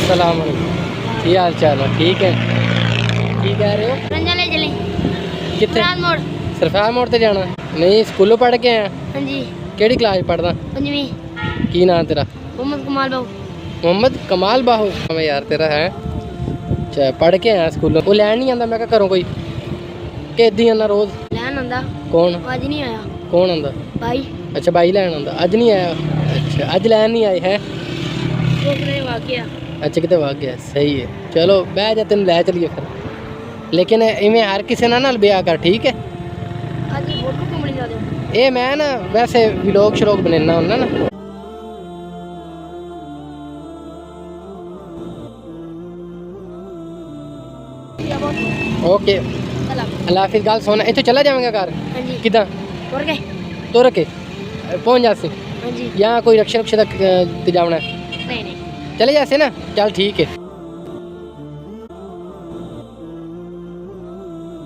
अस्सलाम वालेकुम। की हाल चाल है? ठीक है। की कह रहे हो? रंजाले चले कितने? मोड़। सरफराज मोड़ ते जाना? नहीं स्कूलों पढ़ के आया। हाँ जी। केड़ी क्लास पढ़दा? पंजवीं। की नाम तेरा? मोहम्मद कमाल बाबू। मोहम्मद कमाल बाहू। मैं यार तेरा है। अच्छा पढ़ के आया स्कूलों। वो लैन नहीं आंदा मैं क्या घरों कोई कि इद्दां ही आना रोज़? लैन आंदा। कौन? अज नहीं आया कौन आंदा? भाई। अच्छा भाई लैन आंदा। अज नहीं आया? अच्छा अज लैन नहीं आए है? छोकरे वाकया। अच्छा कितने भाग गया? सही है। चलो बह जा तेन लै चलिए फिर। लेकिन इवें हर किसी नाल ब्याह कर ठीक है? आज फोटो घूमने जा दो। ये मैं ना वैसे व्लॉग श्लॉग बनाना होना ना। ओके अल्लाह हाफिज़। गल सुन इत्थों चला जाएंगे घर? हाँ जी। किदा? और के? तुर के पहुँच जासी हाँ जी। या कोई रक्षा रुक्षा तक जाना? नहीं नहीं। चले जासे ना? चल ठीक है।